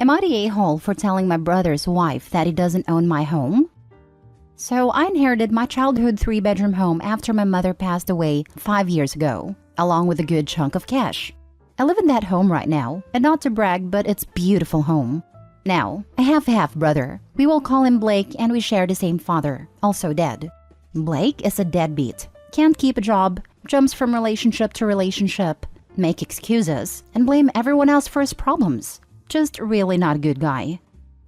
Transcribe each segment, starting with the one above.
Am I the a-hole for telling my brother's wife that he doesn't own my home? So I inherited my childhood 3-bedroom home after my mother passed away 5 years ago, along with a good chunk of cash. I live in that home right now, and not to brag, but it's a beautiful home. Now, I have a half-brother. We will call him Blake, and we share the same father, also dead. Blake is a deadbeat. Can't keep a job, jumps from relationship to relationship, make excuses, and blame everyone else for his problems. Just really not a good guy.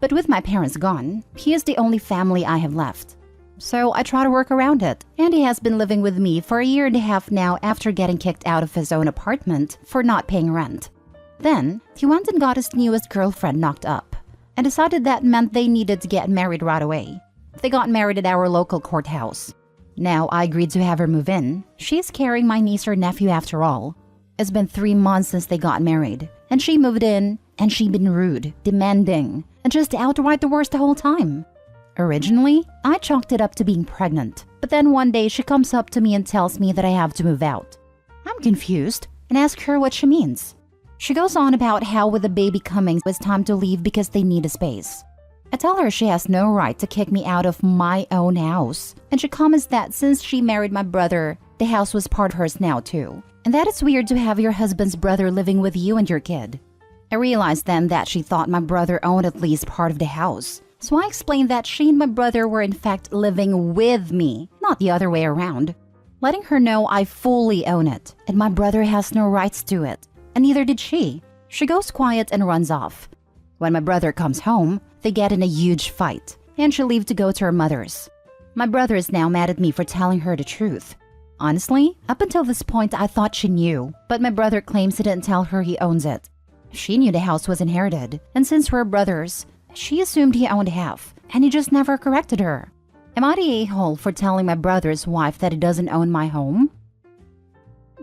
But with my parents gone, he is the only family I have left. So I try to work around it, and he has been living with me for 1.5 years now after getting kicked out of his own apartment for not paying rent. Then, he went and got his newest girlfriend knocked up, and decided that meant they needed to get married right away. They got married at our local courthouse. Now I agreed to have her move in. She's carrying my niece or nephew after all. It's been 3 months since they got married, and she moved in, and she'd been rude, demanding, and just outright the worst the whole time. Originally, I chalked it up to being pregnant, but then one day she comes up to me and tells me that I have to move out. I'm confused and ask her what she means. She goes on about how with the baby coming, it's time to leave because they need a space. I tell her she has no right to kick me out of my own house, and she comments that since she married my brother, the house was part of hers now too, and that it's weird to have your husband's brother living with you and your kid. I realized then that she thought my brother owned at least part of the house, so I explained that she and my brother were in fact living with me, not the other way around, letting her know I fully own it, and my brother has no rights to it, and neither did she. She goes quiet and runs off. When my brother comes home, they get in a huge fight, and she leaves to go to her mother's. My brother is now mad at me for telling her the truth. Honestly, up until this point I thought she knew, but my brother claims he didn't tell her he owns it. She knew the house was inherited, and since we're brothers, she assumed he owned half, and he just never corrected her. Am I the a-hole for telling my brother's wife that he doesn't own my home?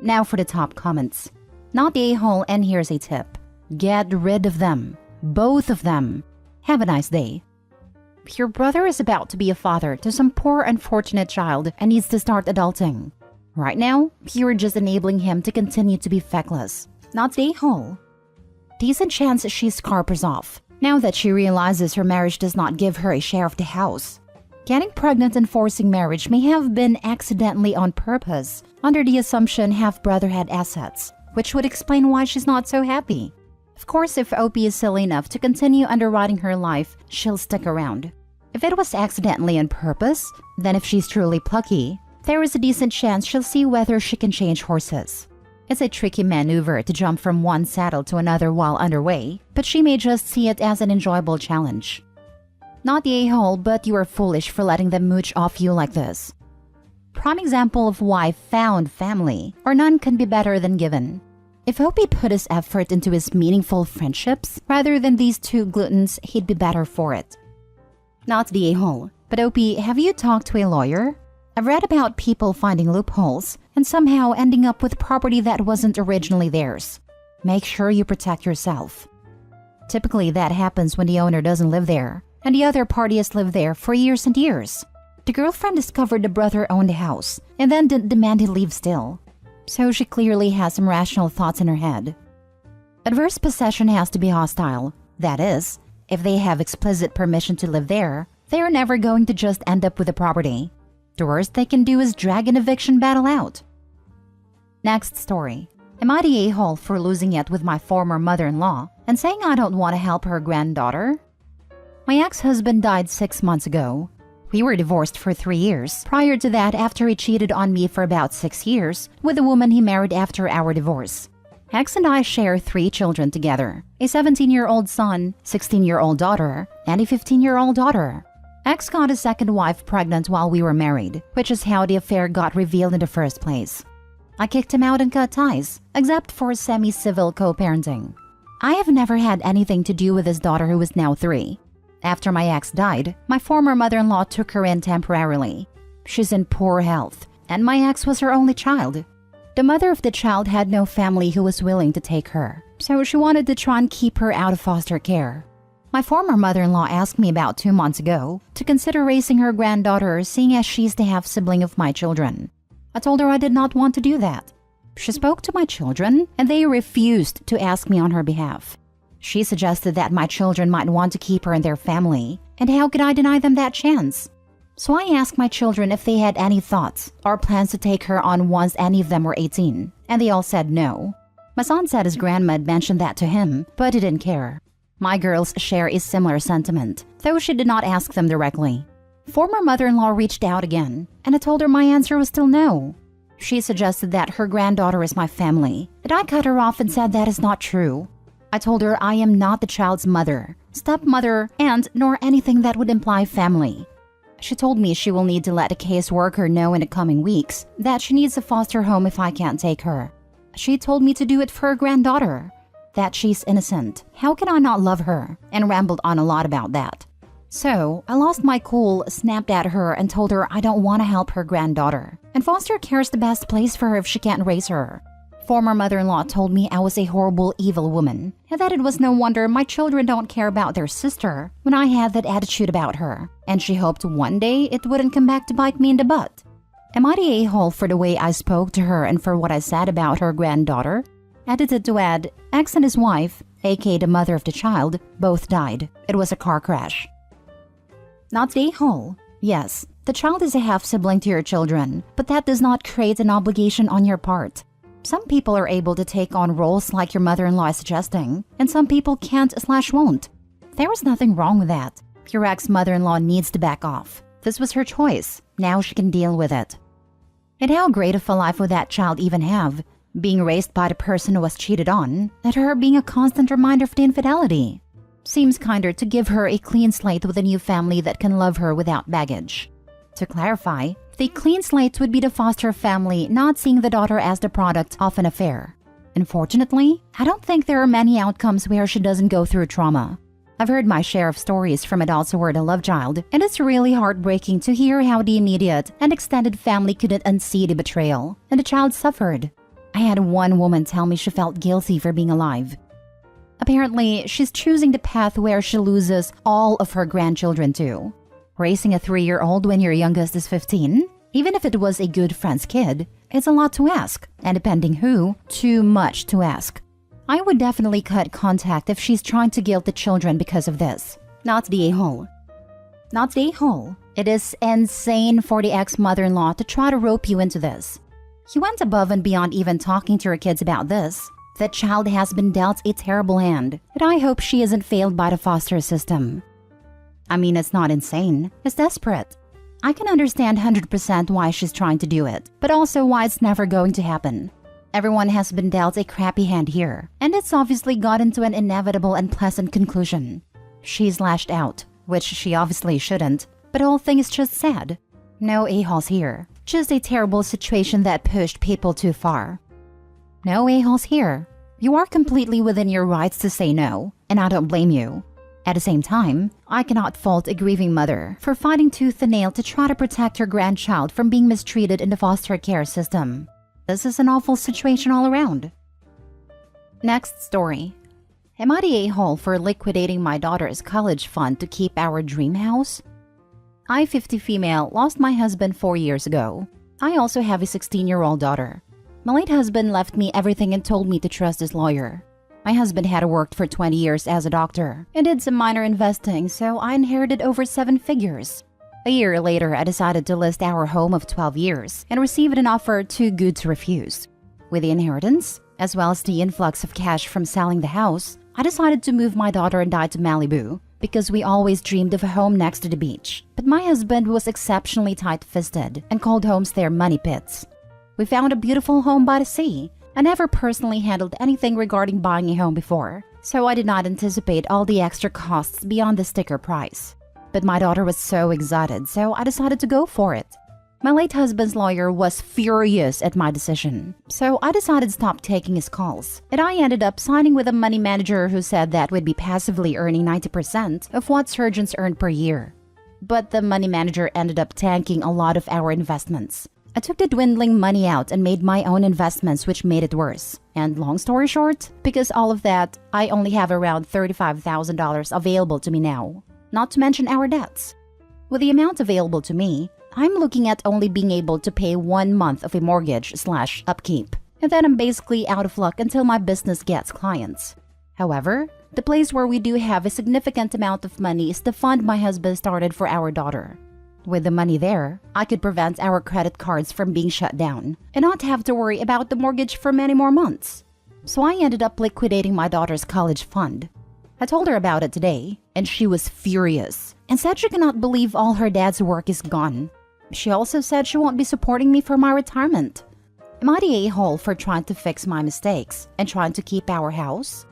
Now for the top comments. Not the a-hole, and here's a tip. Get rid of them. Both of them. Have a nice day. Your brother is about to be a father to some poor unfortunate child and needs to start adulting. Right now, you're just enabling him to continue to be feckless. Not the a-hole. Decent chance she scarpers off, now that she realizes her marriage does not give her a share of the house. Getting pregnant and forcing marriage may have been accidentally on purpose, under the assumption half-brother had assets, which would explain why she's not so happy. Of course, if OP is silly enough to continue underwriting her life, she'll stick around. If it was accidentally on purpose, then if she's truly plucky, there is a decent chance she'll see whether she can change horses. It's a tricky maneuver to jump from one saddle to another while underway, but she may just see it as an enjoyable challenge. Not the a-hole, but you are foolish for letting them mooch off you like this. Prime example of why found family or none can be better than given. If Opie put his effort into his meaningful friendships rather than these two gluttons, he'd be better for it. Not the a-hole, but Opie, have you talked to a lawyer? I've read about people finding loopholes and somehow ending up with property that wasn't originally theirs. Make sure you protect yourself. Typically that happens when the owner doesn't live there, and the other party has lived there for years and years. The girlfriend discovered the brother owned the house and then demand he leave still. So she clearly has some rational thoughts in her head. Adverse possession has to be hostile. That is, if they have explicit permission to live there, they are never going to just end up with the property. The worst they can do is drag an eviction battle out. Next story. Am I the a-hole for losing it with my former mother-in-law and saying I don't want to help her granddaughter? My ex-husband died 6 months ago. We were divorced for 3 years. Prior to that, after he cheated on me for about 6 years with a woman he married after our divorce. Ex and I share 3 children together. A 17-year-old son, 16-year-old daughter, and a 15-year-old daughter. Ex got his second wife pregnant while we were married, which is how the affair got revealed in the first place. I kicked him out and cut ties, except for semi-civil co-parenting. I have never had anything to do with his daughter who is now 3. After my ex died, my former mother-in-law took her in temporarily. She's in poor health, and my ex was her only child. The mother of the child had no family who was willing to take her, so she wanted to try and keep her out of foster care. My former mother-in-law asked me about 2 months ago to consider raising her granddaughter, seeing as she's the half-sibling of my children. I told her I did not want to do that. She spoke to my children, and they refused to ask me on her behalf. She suggested that my children might want to keep her in their family, and how could I deny them that chance? So I asked my children if they had any thoughts or plans to take her on once any of them were 18, and they all said no. My son said his grandma had mentioned that to him, but he didn't care. My girls share a similar sentiment, though she did not ask them directly. Former mother-in-law reached out again, and I told her my answer was still no. She suggested that her granddaughter is my family, but I cut her off and said that is not true. I told her I am not the child's mother, stepmother, and nor anything that would imply family. She told me she will need to let a caseworker know in the coming weeks that she needs a foster home if I can't take her. She told me to do it for her granddaughter, that she's innocent. How can I not love her? And rambled on a lot about that. So I lost my cool, snapped at her, and told her I don't want to help her granddaughter, and foster care is the best place for her if she can't raise her. Former mother-in-law told me I was a horrible, evil woman, and that it was no wonder my children don't care about their sister when I had that attitude about her, and she hoped one day it wouldn't come back to bite me in the butt. Am I the a-hole for the way I spoke to her and for what I said about her granddaughter? Edited to add, X and his wife, aka the mother of the child, both died. It was a car crash. Not the a-hole. Yes, the child is a half-sibling to your children, but that does not create an obligation on your part. Some people are able to take on roles like your mother-in-law is suggesting, and some people can't/won't. There is nothing wrong with that. Your ex-mother-in-law needs to back off. This was her choice. Now she can deal with it. And how great of a life would that child even have? Being raised by the person who was cheated on, and her being a constant reminder of the infidelity. Seems kinder to give her a clean slate with a new family that can love her without baggage. To clarify, the clean slate would be the foster family not seeing the daughter as the product of an affair. Unfortunately, I don't think there are many outcomes where she doesn't go through trauma. I've heard my share of stories from adults who were the love child, and it's really heartbreaking to hear how the immediate and extended family couldn't unsee the betrayal, and the child suffered. I had one woman tell me she felt guilty for being alive. Apparently, she's choosing the path where she loses all of her grandchildren too. Raising a 3-year-old when your youngest is 15? Even if it was a good friend's kid, it's a lot to ask, and depending who, too much to ask. I would definitely cut contact if she's trying to guilt the children because of this. Not the a-hole. Not the a-hole. It is insane for the ex-mother-in-law to try to rope you into this. He went above and beyond even talking to her kids about this. That child has been dealt a terrible hand, and I hope she isn't failed by the foster system. I mean, it's not insane. It's desperate. I can understand 100% why she's trying to do it, but also why it's never going to happen. Everyone has been dealt a crappy hand here, and it's obviously gotten to an inevitable and pleasant conclusion. She's lashed out, which she obviously shouldn't, but the whole thing is just sad. No a-holes here. Just a terrible situation that pushed people too far. No a-holes here. You are completely within your rights to say no, and I don't blame you. At the same time, I cannot fault a grieving mother for fighting tooth and nail to try to protect her grandchild from being mistreated in the foster care system. This is an awful situation all around. Next story. Am I the a-hole for liquidating my daughter's college fund to keep our dream house? I, 50 female, lost my husband 4 years ago. I also have a 16-year-old daughter. My late husband left me everything and told me to trust his lawyer. My husband had worked for 20 years as a doctor and did some minor investing, so I inherited over 7 figures. A year later, I decided to list our home of 12 years and received an offer too good to refuse. With the inheritance, as well as the influx of cash from selling the house, I decided to move my daughter and I to Malibu because we always dreamed of a home next to the beach. But my husband was exceptionally tight-fisted and called homes their money pits. We found a beautiful home by the sea. I never personally handled anything regarding buying a home before, so I did not anticipate all the extra costs beyond the sticker price. But my daughter was so excited, so I decided to go for it. My late husband's lawyer was furious at my decision, so I decided to stop taking his calls, and I ended up signing with a money manager who said that we'd be passively earning 90% of what surgeons earned per year. But the money manager ended up tanking a lot of our investments. I took the dwindling money out and made my own investments, which made it worse. And long story short, because all of that, I only have around $35,000 available to me now, not to mention our debts. With the amount available to me, I'm looking at only being able to pay 1 month of a mortgage/upkeep, and then I'm basically out of luck until my business gets clients. However, The place where we do have a significant amount of money is the fund my husband started for our daughter. With the money there, I could prevent our credit cards from being shut down and not have to worry about the mortgage for many more months. So I ended up liquidating my daughter's college fund. I told her about it today, and she was furious and said she cannot believe all her dad's work is gone. She also said she won't be supporting me for my retirement. Am I the a-hole for trying to fix my mistakes and trying to keep our house?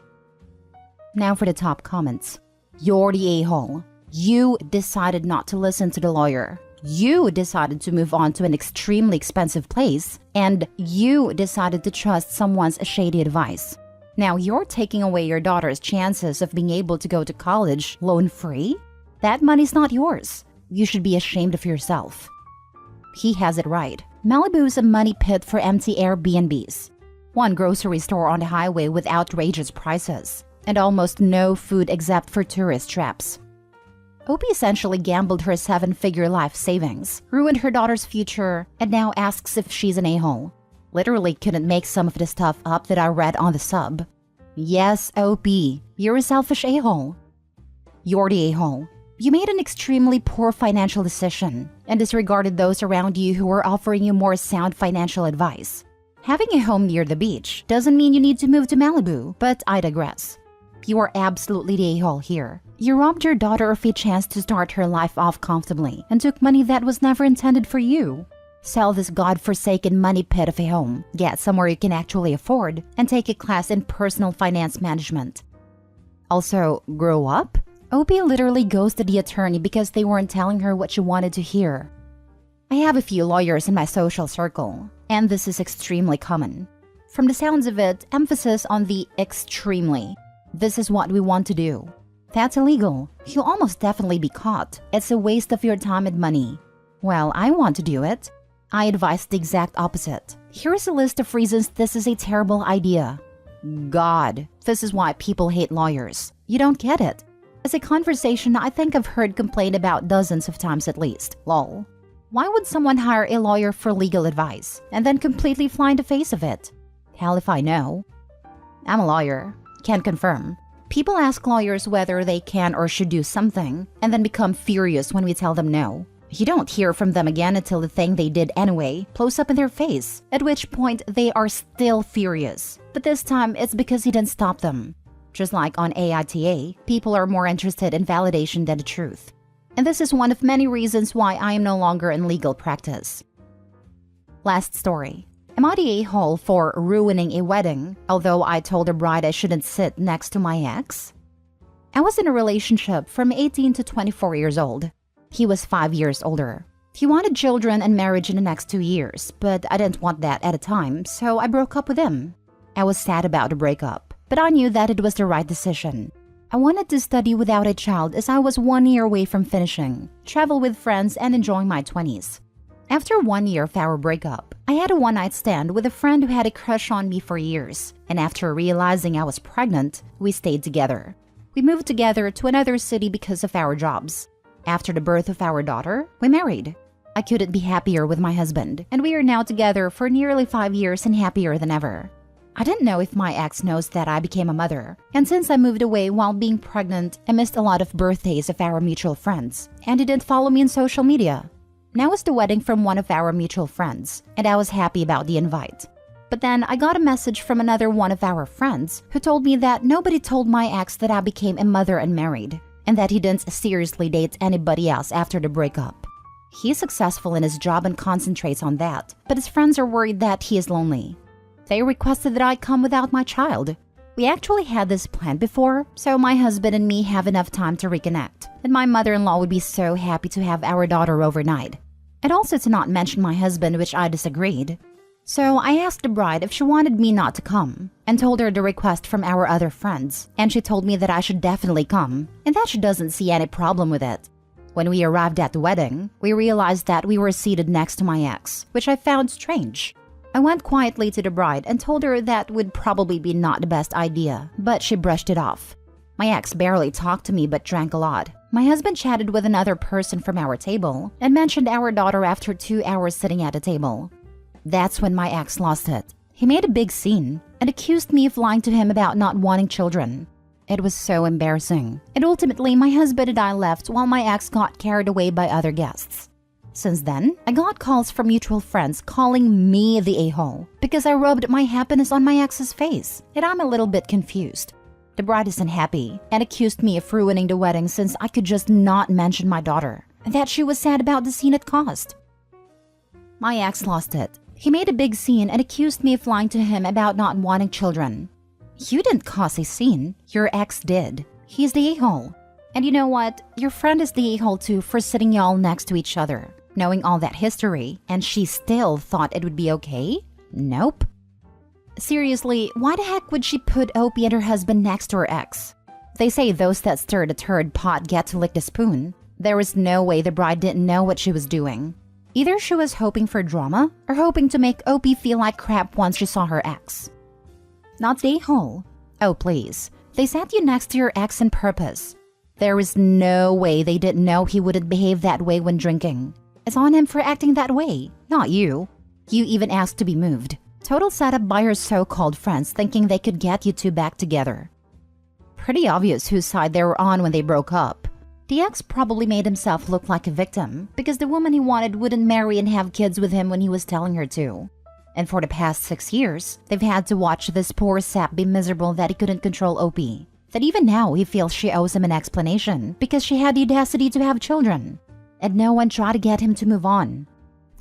Now for the top comments. You're the a-hole. You decided not to listen to the lawyer. You decided to move on to an extremely expensive place. And you decided to trust someone's shady advice. Now you're taking away your daughter's chances of being able to go to college loan-free? That money's not yours. You should be ashamed of yourself. He has it right. Malibu is a money pit for empty Airbnbs. One grocery store on the highway with outrageous prices. And almost no food except for tourist traps. Opie essentially gambled her 7-figure life savings, ruined her daughter's future, and now asks if she's an a-hole. Literally couldn't make some of the stuff up that I read on the sub. Yes, Opie, you're a selfish a-hole. You're the a-hole. You made an extremely poor financial decision and disregarded those around you who were offering you more sound financial advice. Having a home near the beach doesn't mean you need to move to Malibu, but I digress. You are absolutely the a-hole here. You robbed your daughter of a chance to start her life off comfortably and took money that was never intended for you. Sell this godforsaken money pit of a home, get somewhere you can actually afford, and take a class in personal finance management. Also, grow up? Opie literally goes to the attorney because they weren't telling her what she wanted to hear. I have a few lawyers in my social circle, and this is extremely common. From the sounds of it, emphasis on the extremely. This is what we want to do. That's illegal. You'll almost definitely be caught. It's a waste of your time and money. Well, I want to do it. I advise the exact opposite. Here's a list of reasons this is a terrible idea. God, this is why people hate lawyers. You don't get it. It's a conversation I think I've heard complained about dozens of times at least. Lol. Why would someone hire a lawyer for legal advice and then completely fly in the face of it? Hell if I know. I'm a lawyer. Can confirm. People ask lawyers whether they can or should do something and then become furious when we tell them no. You don't hear from them again until the thing they did anyway blows up in their face, at which point they are still furious. But this time it's because you didn't stop them. Just like on AITA, people are more interested in validation than the truth. And this is one of many reasons why I am no longer in legal practice. Last story. Am I the a-hole for ruining a wedding, although I told the bride I shouldn't sit next to my ex? I was in a relationship from 18 to 24 years old. He was 5 years older. He wanted children and marriage in the next 2 years, but I didn't want that at a time, so I broke up with him. I was sad about the breakup, but I knew that it was the right decision. I wanted to study without a child as I was 1 year away from finishing, travel with friends, and enjoying my 20s. After 1 year of our breakup, I had a one-night stand with a friend who had a crush on me for years, and after realizing I was pregnant, we stayed together. We moved together to another city because of our jobs. After the birth of our daughter, we married. I couldn't be happier with my husband, and we are now together for nearly 5 years and happier than ever. I didn't know if my ex knows that I became a mother, and since I moved away while being pregnant, I missed a lot of birthdays of our mutual friends, and he didn't follow me on social media. Now was the wedding from one of our mutual friends, and I was happy about the invite. But then I got a message from another one of our friends who told me that nobody told my ex that I became a mother and married, and that he didn't seriously date anybody else after the breakup. He's successful in his job and concentrates on that, but his friends are worried that he is lonely. They requested that I come without my child. We actually had this planned before, so my husband and me have enough time to reconnect, and my mother-in-law would be so happy to have our daughter overnight. And also to not mention my husband, which I disagreed. So I asked the bride if she wanted me not to come, and told her the request from our other friends, and she told me that I should definitely come, and that she doesn't see any problem with it. When we arrived at the wedding, we realized that we were seated next to my ex, which I found strange. I went quietly to the bride and told her that would probably be not the best idea, but she brushed it off. My ex barely talked to me but drank a lot. My husband chatted with another person from our table and mentioned our daughter after 2 hours sitting at a table. That's when my ex lost it. He made a big scene and accused me of lying to him about not wanting children. It was so embarrassing. And ultimately, my husband and I left while my ex got carried away by other guests. Since then, I got calls from mutual friends calling me the a-hole because I rubbed my happiness on my ex's face, and I'm a little bit confused. The bride isn't happy and accused me of ruining the wedding since I could just not mention my daughter, and that she was sad about the scene it caused. My ex lost it. He made a big scene and accused me of lying to him about not wanting children. You didn't cause a scene, your ex did. He's the a-hole. And you know what? Your friend is the a-hole too for sitting y'all next to each other. Knowing all that history, and she still thought it would be okay? Nope. Seriously, why the heck would she put Opie and her husband next to her ex? They say those that stir the third pot get to lick the spoon. There was no way the bride didn't know what she was doing. Either she was hoping for drama, or hoping to make Opie feel like crap once she saw her ex. Not the a-hole. Oh please, they sat you next to your ex on purpose. There is no way they didn't know he wouldn't behave that way when drinking. It's on him for acting that way, not you. You even asked to be moved. Total setup by her so-called friends thinking they could get you two back together. Pretty obvious whose side they were on when they broke up. The ex probably made himself look like a victim because the woman he wanted wouldn't marry and have kids with him when he was telling her to. And for the past 6 years, they've had to watch this poor sap be miserable that he couldn't control Opie. That even now he feels she owes him an explanation because she had the audacity to have children. And no one tried to get him to move on.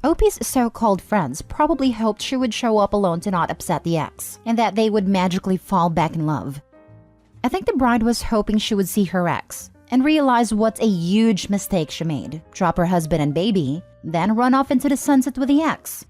Opie's so-called friends probably hoped she would show up alone to not upset the ex, and that they would magically fall back in love. I think the bride was hoping she would see her ex, and realize what a huge mistake she made, drop her husband and baby, then run off into the sunset with the ex.